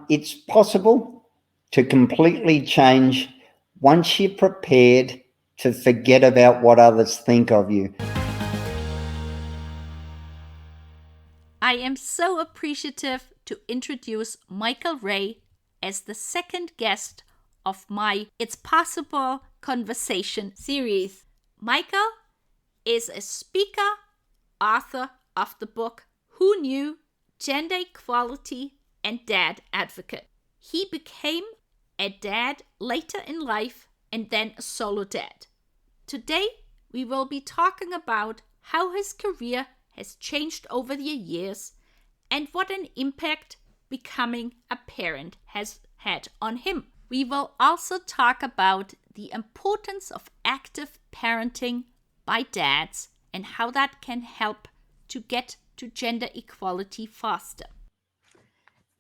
It's possible to completely change once you're prepared to forget about what others think of you. I am so appreciative to introduce Michael Ray as the second guest of my It's Possible Conversation series. Michael is a speaker, author of the book Who Knew? Gender Equality and Dad Advocate. He became a dad later in life and then a solo dad. Today, we will be talking about how his career has changed over the years and what an impact becoming a parent has had on him. We will also talk about the importance of active parenting by dads and how that can help to get to gender equality faster.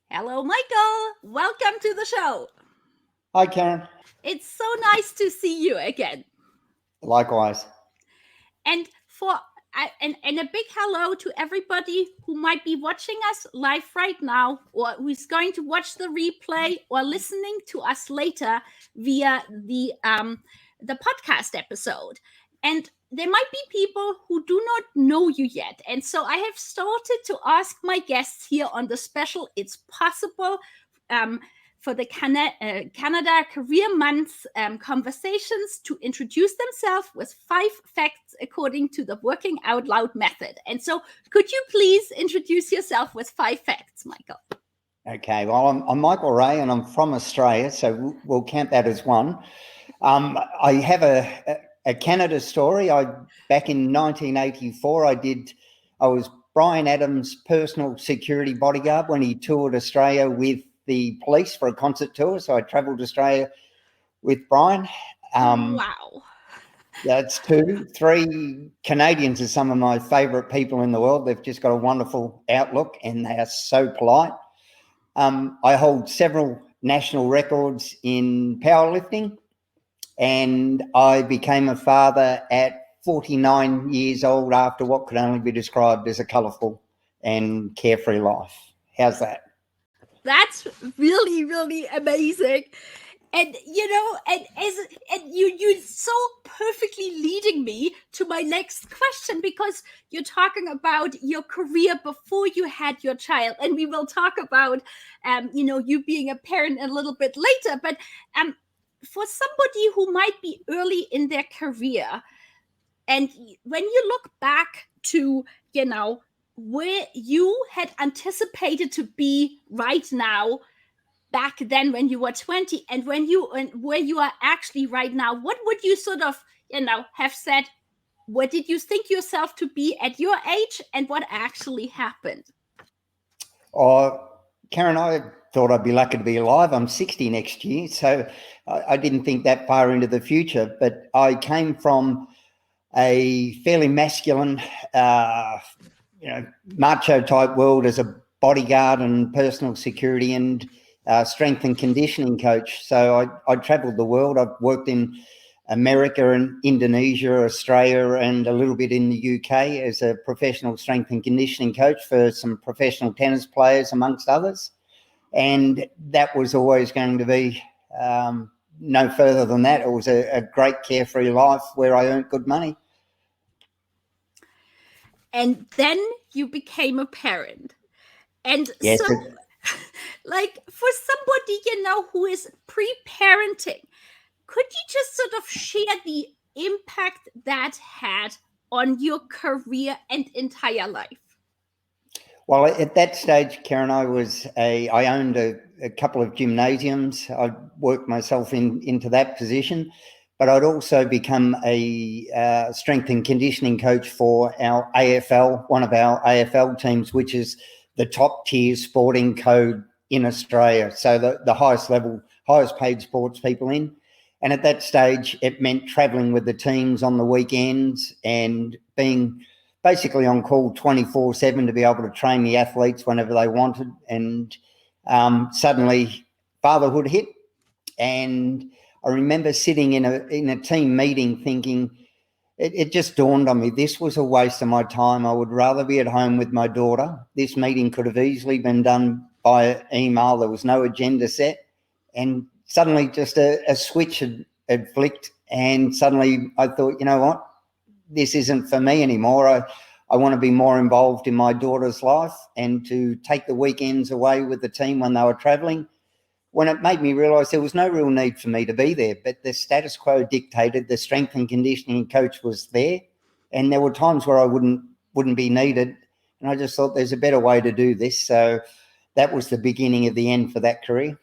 Hello, Michael. Welcome to the show. Hi, Karen. It's so nice to see you again. Likewise. And a big hello to everybody who might be watching us live right now, or who's going to watch the replay or listening to us later via the podcast episode. And there might be people who do not know you yet. And so I have started to ask my guests here on the special It's Possible for the Canada Career Month conversations to introduce themselves with 5 facts according to the Working Out Loud method. And so could you please introduce yourself with 5 facts, Michael? Okay, well, I'm Michael Ray and I'm from Australia, so we'll count that as one. I have a Canada story. Back in 1984, I was Bryan Adams' personal security bodyguard when he toured Australia with the police for a concert tour. So I travelled Australia with Bryan. Wow. That's 2. 3, Canadians are some of my favourite people in the world. They've just got a wonderful outlook and they are so polite. I hold several national records in powerlifting, and I became a father at 49 years old after what could only be described as a colourful and carefree life. How's that? That's really, really amazing. And, you know, and you're so perfectly leading me to my next question, because you're talking about your career before you had your child. And we will talk about, you being a parent a little bit later. But for somebody who might be early in their career, and when you look back to, where you had anticipated to be right now, back then when you were 20, and where you are actually right now, what would you sort of, have said? What did you think yourself to be at your age, and what actually happened? Karen, I thought I'd be lucky to be alive. I'm 60 next year, so I didn't think that far into the future. But I came from a fairly masculine, macho type world as a bodyguard and personal security and strength and conditioning coach. So I travelled the world. I've worked in America and Indonesia, Australia, and a little bit in the UK as a professional strength and conditioning coach for some professional tennis players, amongst others. And that was always going to be no further than that. It was a great carefree life where I earned good money. And then you became a parent. And yes, so, like, for somebody, who is pre-parenting, could you just sort of share the impact that had on your career and entire life? Well, at that stage, Karen, I owned a couple of gymnasiums. I worked myself into that position, but I'd also become a strength and conditioning coach for our AFL, one of our AFL teams, which is the top tier sporting code in Australia. So the highest level, highest paid sports people in. And at that stage, it meant travelling with the teams on the weekends and being basically on call 24/7 to be able to train the athletes whenever they wanted. And suddenly fatherhood hit. And I remember sitting in a team meeting thinking, it just dawned on me, this was a waste of my time. I would rather be at home with my daughter. This meeting could have easily been done by email. There was no agenda set. And suddenly just a switch had flicked, and suddenly I thought, you know what, this isn't for me anymore. I want to be more involved in my daughter's life and to take the weekends away with the team when they were travelling, when it made me realise there was no real need for me to be there. But the status quo dictated the strength and conditioning coach was there, and there were times where I wouldn't be needed. And I just thought there's a better way to do this. So that was the beginning of the end for that career.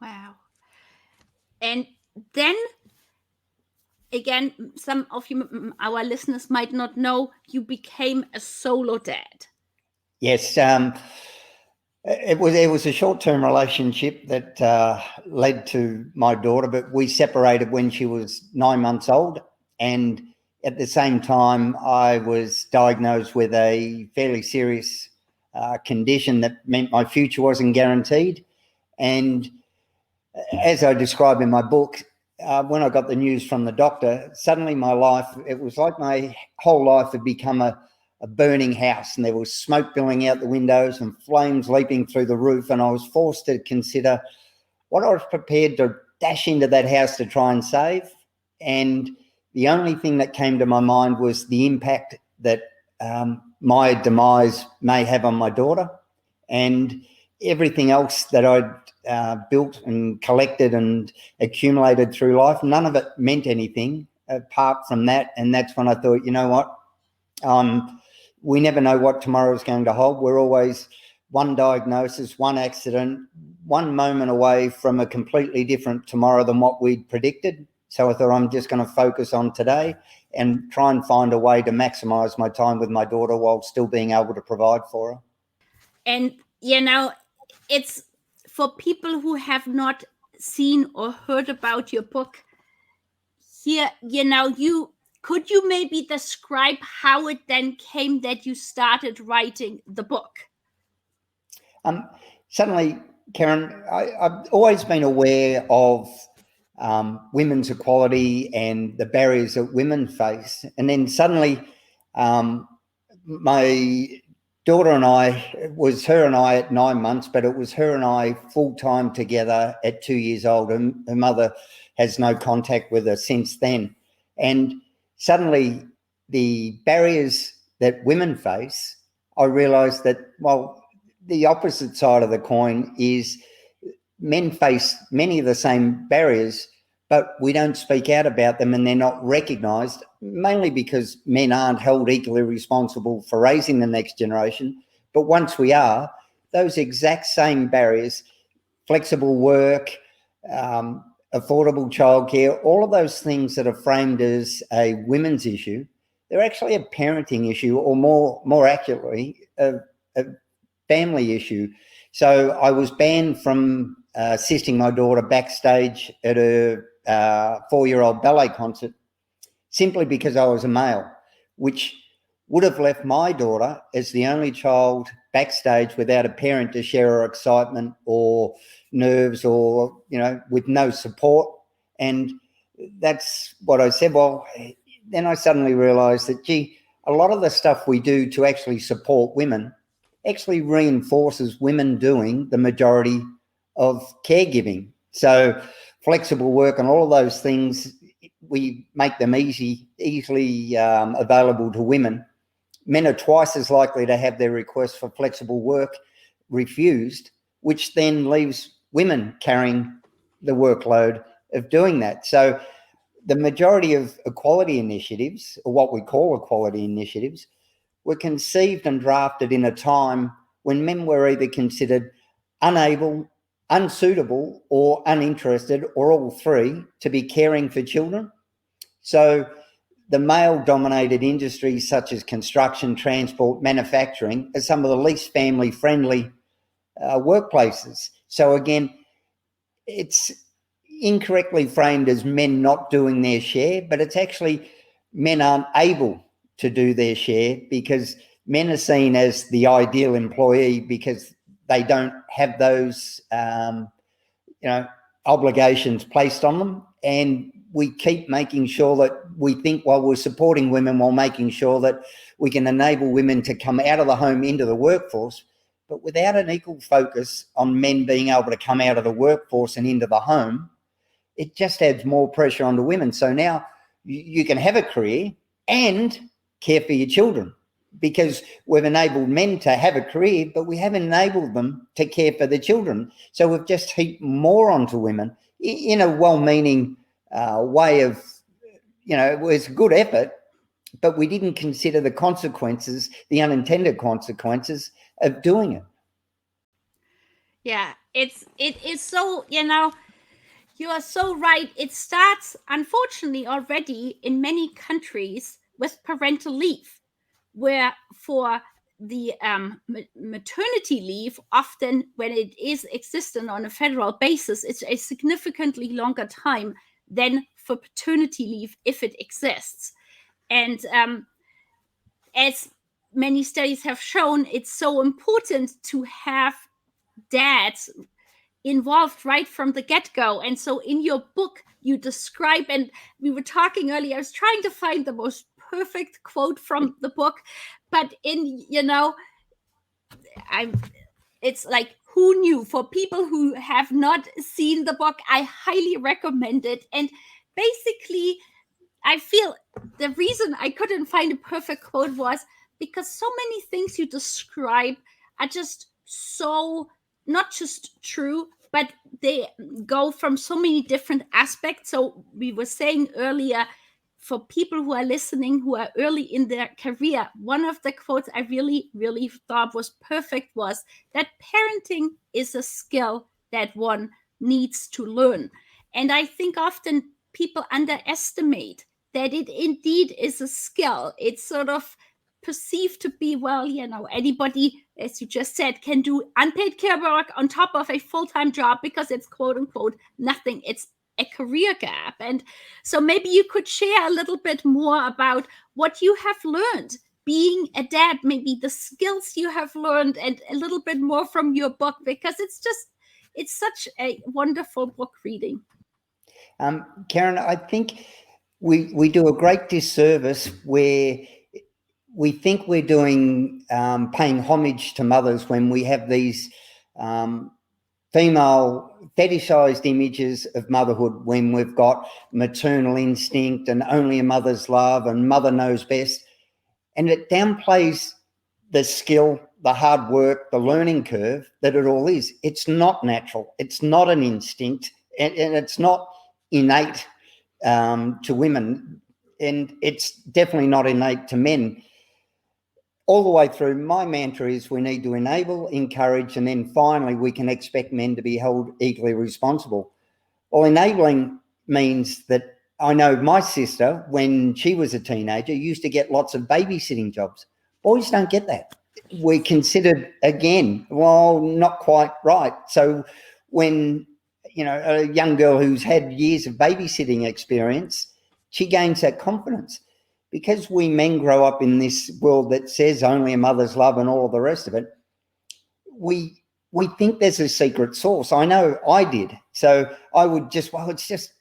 Wow. And then again, some of you, our listeners, might not know, you became a solo dad. Yes. It was a short-term relationship that led to my daughter, but we separated when she was 9 months old. And at the same time, I was diagnosed with a fairly serious condition that meant my future wasn't guaranteed. And as I describe in my book, when I got the news from the doctor, suddenly my life, it was like my whole life had become a burning house, and there was smoke billowing out the windows and flames leaping through the roof. And I was forced to consider what I was prepared to dash into that house to try and save. And the only thing that came to my mind was the impact that my demise may have on my daughter, and everything else that I'd built and collected and accumulated through life. None of it meant anything apart from that. And that's when I thought, you know what? We never know what tomorrow is going to hold. We're always one diagnosis, one accident, one moment away from a completely different tomorrow than what we'd predicted. So I thought I'm just going to focus on today and try and find a way to maximise my time with my daughter while still being able to provide for her. And, it's for people who have not seen or heard about your book here, could you maybe describe how it then came that you started writing the book? Certainly, Karen, I've always been aware of women's equality and the barriers that women face. And then suddenly my daughter and I, it was her and I at 9 months, but it was her and I full-time together at 2 years old. And her mother has no contact with her since then. And suddenly the barriers that women face, I realised that, well, the opposite side of the coin is men face many of the same barriers, but we don't speak out about them and they're not recognised, mainly because men aren't held equally responsible for raising the next generation. But once we are, those exact same barriers, flexible work, affordable childcare, all of those things that are framed as a women's issue, they're actually a parenting issue, or more accurately, a family issue. So I was banned from assisting my daughter backstage at a 4-year-old ballet concert simply because I was a male, which would have left my daughter as the only child backstage without a parent to share her excitement or nerves, or, with no support. And that's what I said. Well, then I suddenly realised that, a lot of the stuff we do to actually support women actually reinforces women doing the majority of caregiving. So flexible work and all of those things, we make them easily available to women. Men are twice as likely to have their request for flexible work refused, which then leaves women carrying the workload of doing that. So the majority of equality initiatives, or what we call equality initiatives, were conceived and drafted in a time when men were either considered unable, unsuitable, or uninterested, or all three, to be caring for children. So the male-dominated industries such as construction, transport, manufacturing are some of the least family-friendly workplaces. So again, it's incorrectly framed as men not doing their share, but it's actually men aren't able to do their share because men are seen as the ideal employee because they don't have those, obligations placed on them. And we keep making sure that we think while we're supporting women, while making sure that we can enable women to come out of the home into the workforce. but without an equal focus on men being able to come out of the workforce and into the home, it just adds more pressure onto women. So now you can have a career and care for your children, because we've enabled men to have a career, but we haven't enabled them to care for the children. So we've just heaped more onto women in a well-meaning way of, it was good effort, but we didn't consider the consequences, the unintended consequences of doing it. Yeah, it is so, you are so right. It starts, unfortunately, already in many countries with parental leave, where for the maternity leave, often when it is existent on a federal basis, it's a significantly longer time than for paternity leave if it exists. And as many studies have shown, it's so important to have dads involved right from the get-go. And so in your book, you describe, and we were talking earlier, I was trying to find the most perfect quote from the book, but it's like, who knew? For people who have not seen the book, I highly recommend it. And basically, I feel the reason I couldn't find a perfect quote was because so many things you describe are just so not just true, but they go from so many different aspects. So we were saying earlier, for people who are listening, who are early in their career, one of the quotes I really, really thought was perfect was that parenting is a skill that one needs to learn. And I think often people underestimate that it indeed is a skill. It's sort of perceived to be, well, anybody, as you just said, can do unpaid care work on top of a full-time job because it's quote unquote nothing. It's a career gap. And so maybe you could share a little bit more about what you have learned being a dad, maybe the skills you have learned, and a little bit more from your book, because it's such a wonderful book reading. Karen, I think we do a great disservice where we think we're doing paying homage to mothers when we have these female fetishized images of motherhood, when we've got maternal instinct and only a mother's love and mother knows best. And it downplays the skill, the hard work, the learning curve that it all is. It's not natural. It's not an instinct, and it's not innate to women, and it's definitely not innate to men. All the way through, my mantra is we need to enable, encourage, and then finally we can expect men to be held equally responsible. Well, enabling means that I know my sister, when she was a teenager, used to get lots of babysitting jobs. Boys don't get that. We're considered, again, well, not quite right. So when, a young girl who's had years of babysitting experience, she gains that confidence. Because we men grow up in this world that says only a mother's love and all the rest of it, we think there's a secret sauce. I know I did. So I would just,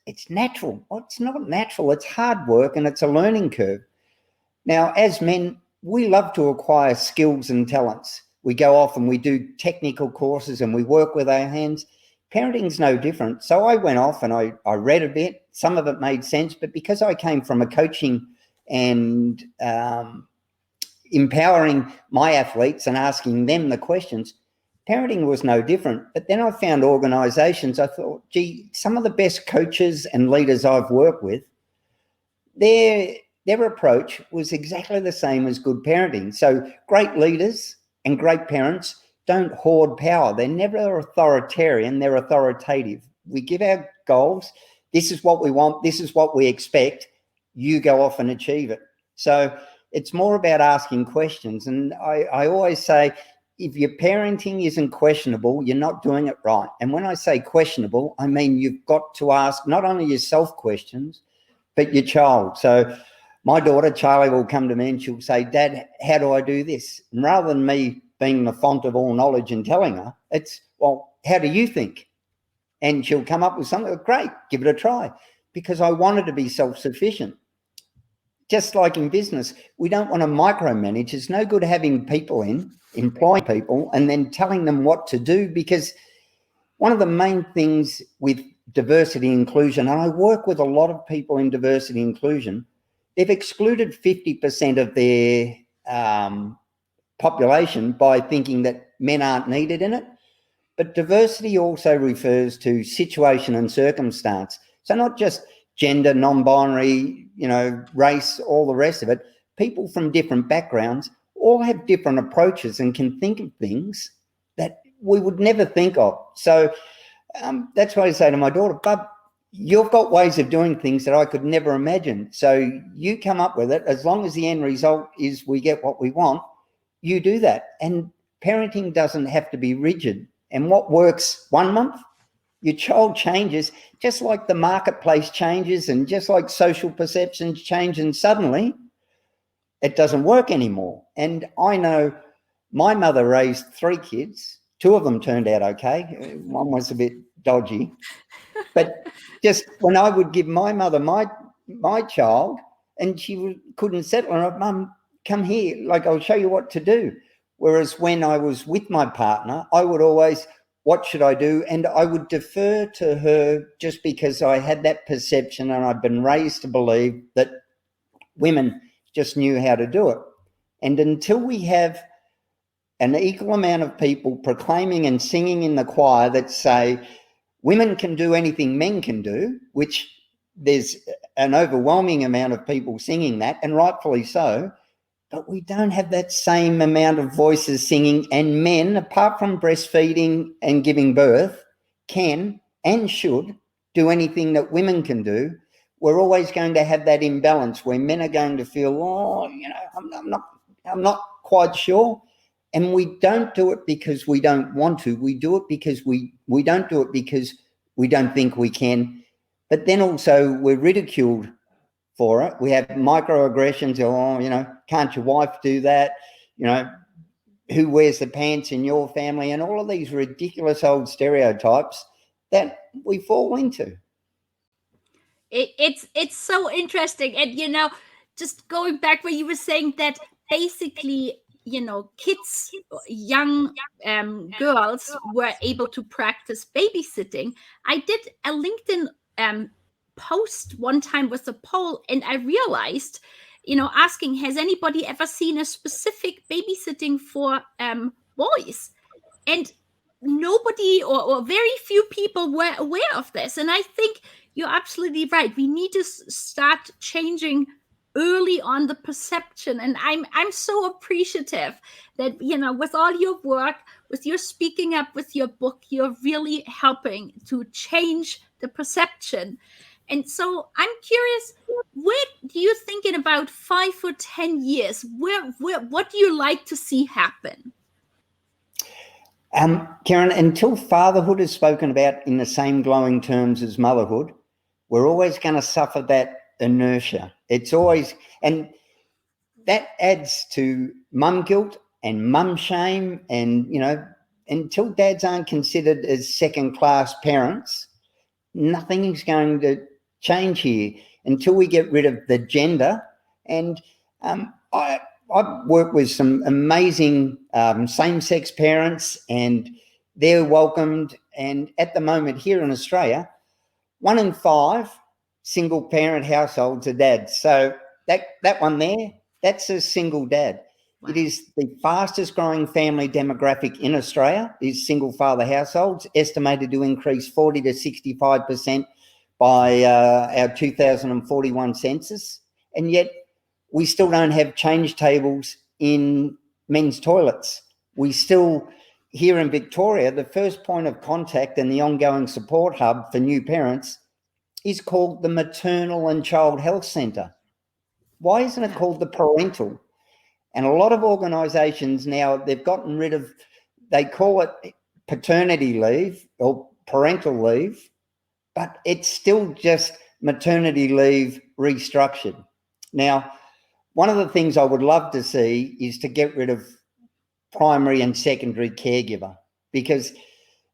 it's natural. Well, it's not natural. It's hard work and it's a learning curve. Now, as men, we love to acquire skills and talents. We go off and we do technical courses and we work with our hands. Parenting's no different. So I went off and I read a bit. Some of it made sense, but because I came from a coaching and empowering my athletes and asking them the questions, parenting was no different. But then I found organizations, I thought, gee, some of the best coaches and leaders I've worked with, their approach was exactly the same as good parenting. So great leaders and great parents don't hoard power. They're never authoritarian, they're authoritative. We give our goals. This is what we want. This is what we expect. You go off and achieve it. So it's more about asking questions. And I always say, if your parenting isn't questionable, you're not doing it right. And when I say questionable, I mean you've got to ask not only yourself questions, but your child. So my daughter, Charlie, will come to me and she'll say, Dad, how do I do this? And rather than me being the font of all knowledge and telling her, it's, well, how do you think? And she'll come up with something, great, give it a try. Because I wanted to be self-sufficient. just like in business, we don't want to micromanage. It's no good having people employing people and then telling them what to do, because one of the main things with diversity inclusion, and I work with a lot of people in diversity inclusion, they've excluded 50% of their population by thinking that men aren't needed in it. But diversity also refers to situation and circumstance. So not just gender, non-binary, race, all the rest of it. People from different backgrounds all have different approaches and can think of things that we would never think of. So that's why I say to my daughter, Bub, you've got ways of doing things that I could never imagine. So you come up with it. As long as the end result is we get what we want, you do that. And parenting doesn't have to be rigid. And what works 1 month, your child changes, just like the marketplace changes and just like social perceptions change, and suddenly it doesn't work anymore. And I know my mother raised 3 kids. 2 of them turned out okay. One was a bit dodgy. But just when I would give my mother my child and she couldn't settle on it, Mum, come here, like I'll show you what to do. Whereas when I was with my partner, I would always, what should I do? And I would defer to her just because I had that perception and I'd been raised to believe that women just knew how to do it. And until we have an equal amount of people proclaiming and singing in the choir that say women can do anything men can do, which there's an overwhelming amount of people singing that, and rightfully so, but we don't have that same amount of voices singing, and men, apart from breastfeeding and giving birth, can and should do anything that women can do. We're always going to have that imbalance where men are going to feel, I'm not quite sure. And we don't do it because we don't want to. We do it because we don't do it because we don't think we can. But then also we're ridiculed for it. We have microaggressions. Can't your wife do that? Who wears the pants in your family? And all of these ridiculous old stereotypes that we fall into. It's so interesting. And, just going back where you were saying that basically, kids, young girls were able to practice babysitting. I did a LinkedIn post one time with a poll, and I realized, asking, has anybody ever seen a specific babysitting for boys? And nobody or very few people were aware of this. And I think you're absolutely right. We need to start changing early on the perception. And I'm so appreciative that, with all your work, with your speaking up, with your book, you're really helping to change the perception. And so I'm curious, where do you think in about 5 or 10 years, what do you like to see happen? Karen, until fatherhood is spoken about in the same glowing terms as motherhood, we're always going to suffer that inertia. It's always, and that adds to mum guilt and mum shame. And, until dads aren't considered as second-class parents, nothing is going to change here until we get rid of the gender. And I've worked with some amazing same-sex parents, and they're welcomed. And at the moment here in Australia, 1 in 5 single-parent households are dads. So that one there, that's a single dad. Wow. It is the fastest growing family demographic in Australia, is single-father households, estimated to increase 40 to 65% by our 2041 census. And yet we still don't have change tables in men's toilets. We still, here in Victoria, the first point of contact and the ongoing support hub for new parents is called the Maternal and Child Health Centre. Why isn't it called the parental? And a lot of organisations now, they've gotten rid of, they call it paternity leave or parental leave, but it's still just maternity leave restructured. Now, one of the things I would love to see is to get rid of primary and secondary caregiver, because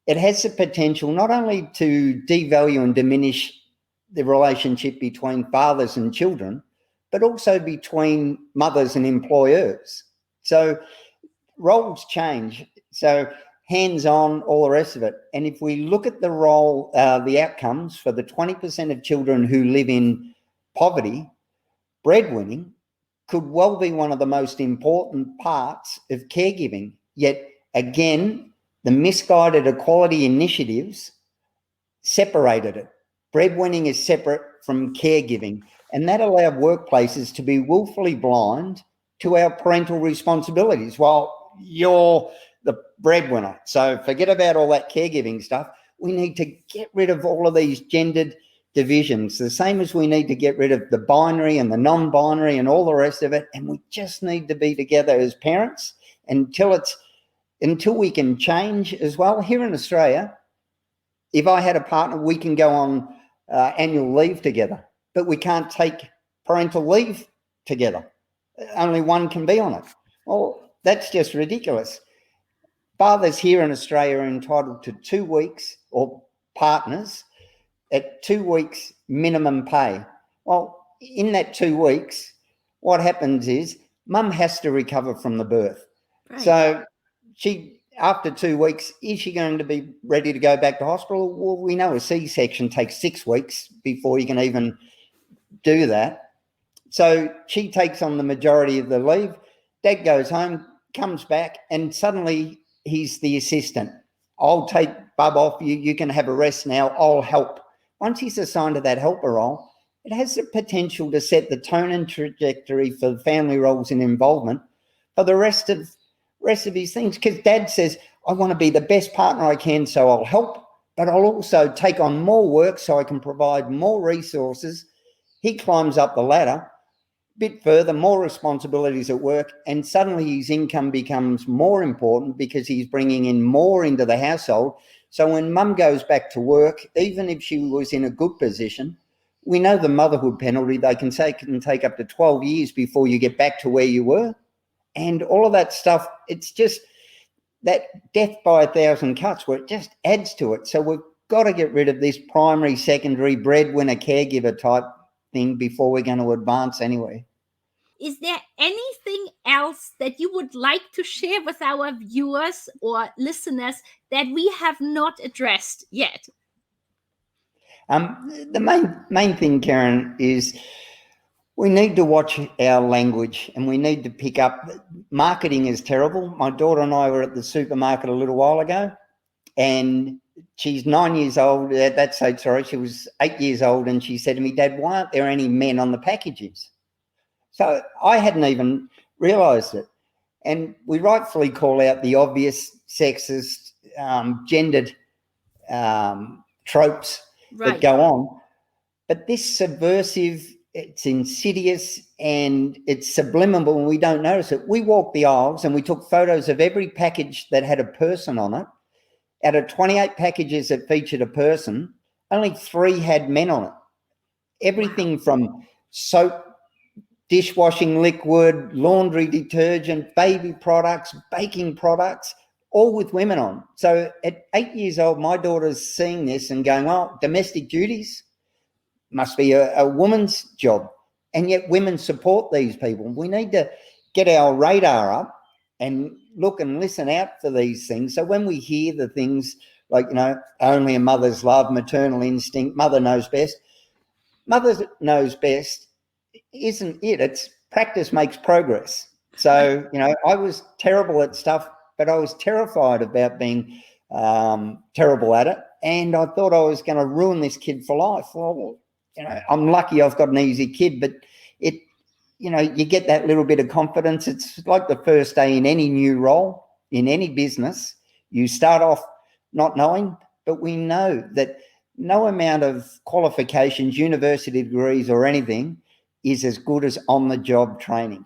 it has the potential not only to devalue and diminish the relationship between fathers and children, but also between mothers and employers. So roles change. So hands-on, all the rest of it. And if we look at the role, the outcomes for the 20% of children who live in poverty, breadwinning could well be one of the most important parts of caregiving. Yet again, the misguided equality initiatives separated it. Breadwinning is separate from caregiving, and that allowed workplaces to be willfully blind to our parental responsibilities. Well, you're the breadwinner, so forget about all that caregiving stuff. We need to get rid of all of these gendered divisions, the same as we need to get rid of the binary and the non-binary and all the rest of it, and we just need to be together as parents until we can change as well. Here in Australia, if I had a partner, we can go on annual leave together, but we can't take parental leave together. Only one can be on it. Well, that's just ridiculous. Fathers here in Australia are entitled to 2 weeks, or partners, at 2 weeks minimum pay. Well, in that 2 weeks, what happens is mum has to recover from the birth. Right. So after 2 weeks, is she going to be ready to go back to hospital? Well, we know a C-section takes 6 weeks before you can even do that. So she takes on the majority of the leave. Dad goes home, comes back, and suddenly he's the assistant. I'll take Bub off. You can have a rest now. I'll help. Once he's assigned to that helper role, it has the potential to set the tone and trajectory for the family roles and involvement for the rest of his things. Because Dad says, I want to be the best partner I can, so I'll help, but I'll also take on more work so I can provide more resources. He climbs up the ladder a bit further, more responsibilities at work, and suddenly his income becomes more important because he's bringing in more into the household. So when mum goes back to work, even if she was in a good position, we know the motherhood penalty, they can take up to 12 years before you get back to where you were. And all of that stuff, it's just that death by 1,000 cuts where it just adds to it. So we've got to get rid of this primary, secondary, breadwinner, caregiver type thing before we're going to advance anywhere. Is there anything else that you would like to share with our viewers or listeners that we have not addressed yet? The main thing, Karen, is we need to watch our language, and we need to pick up. Marketing is terrible. My daughter and I were at the supermarket a little while ago, and she's 9 years old. At that stage, sorry, she was 8 years old, and she said to me, Dad, why aren't there any men on the packages? So I hadn't even realised it. And we rightfully call out the obvious sexist, gendered tropes that go on. But this subversive, it's insidious, and it's subliminal, and we don't notice it. We walked the aisles and we took photos of every package that had a person on it. Out of 28 packages that featured a person, only 3 had men on it. Everything from soap, dishwashing liquid, laundry detergent, baby products, baking products, all with women on. So at 8 years old, my daughter's seeing this and going, well, domestic duties must be a woman's job. And yet women support these people. We need to get our radar up and look and listen out for these things. So when we hear the things like, only a mother's love, maternal instinct, mother knows best. Mother knows best isn't it. It's practice makes progress. So, I was terrible at stuff, but I was terrified about being terrible at it. And I thought I was going to ruin this kid for life. Well, I'm lucky I've got an easy kid, but you get that little bit of confidence. It's like the first day in any new role, in any business. You start off not knowing, but we know that no amount of qualifications, university degrees or anything is as good as on-the-job training.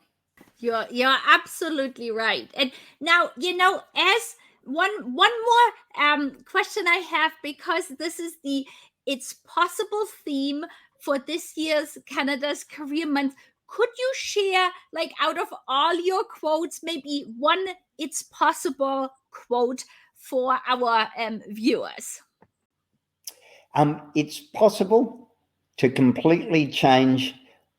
You're absolutely right. And now, as one more question I have, because this is the It's Possible theme for this year's Canada's Career Month. Could you share, out of all your quotes, maybe one It's Possible quote for our viewers? It's possible to completely change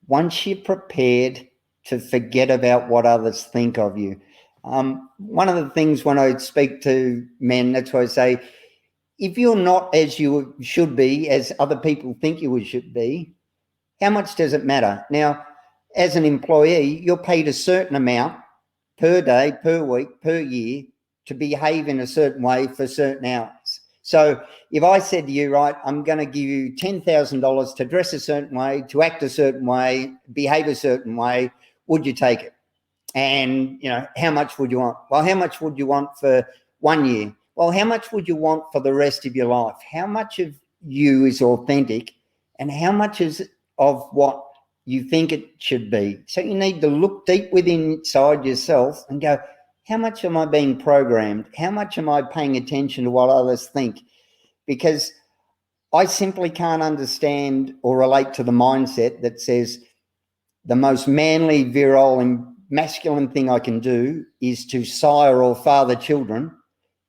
once you're prepared to forget about what others think of you. One of the things when I speak to men, that's why I say, if you're not as you should be, as other people think you should be, how much does it matter? Now, as an employee, you're paid a certain amount per day, per week, per year to behave in a certain way for certain hours. So if I said to you, right, I'm going to give you $10,000 to dress a certain way, to act a certain way, behave a certain way, would you take it? And, how much would you want? Well, how much would you want for 1 year? Well, how much would you want for the rest of your life? How much of you is authentic and how much is of what you think it should be? So you need to look deep within inside yourself and go, how much am I being programmed? How much am I paying attention to what others think? Because I simply can't understand or relate to the mindset that says the most manly, virile, and masculine thing I can do is to sire or father children.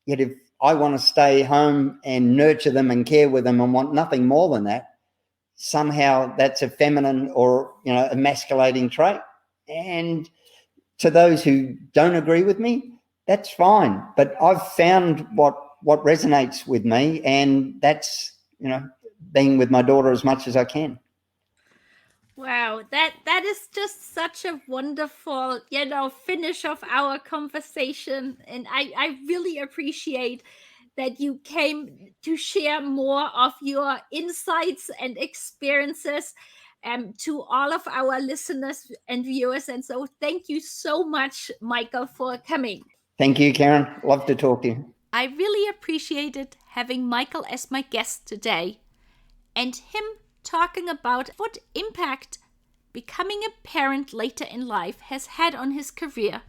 Yet if I want to stay home and nurture them and care with them and want nothing more than that, somehow that's a feminine or, emasculating trait. And to those who don't agree with me, that's fine. But I've found what resonates with me, and that's, being with my daughter as much as I can. Wow, that is just such a wonderful, finish of our conversation. And I really appreciate that you came to share more of your insights and experiences to all of our listeners and viewers. And so thank you so much, Michael, for coming. Thank you, Karen. Love to talk to you. I really appreciated having Michael as my guest today and him talking about what impact becoming a parent later in life has had on his career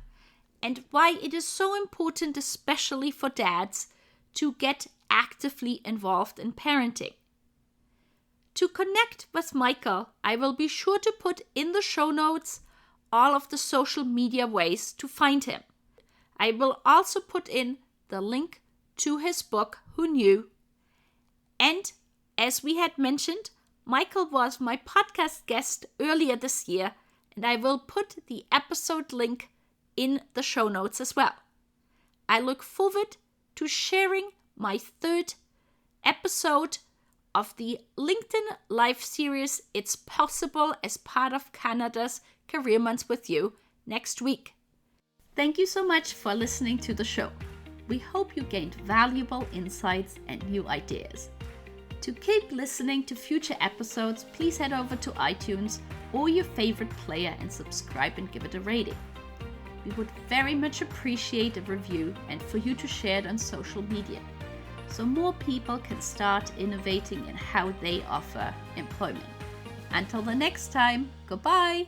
and why it is so important, especially for dads, to get actively involved in parenting. To connect with Michael, I will be sure to put in the show notes all of the social media ways to find him. I will also put in the link to his book, Who Knew? And as we had mentioned, Michael was my podcast guest earlier this year, and I will put the episode link in the show notes as well. I look forward to sharing my third episode of the LinkedIn Live series It's Possible as part of Canada's Career Month with you next week. Thank you so much for listening to the show. We hope you gained valuable insights and new ideas. To keep listening to future episodes, please head over to iTunes or your favorite player and subscribe and give it a rating. We would very much appreciate a review and for you to share it on social media, so more people can start innovating in how they offer employment. Until the next time, goodbye!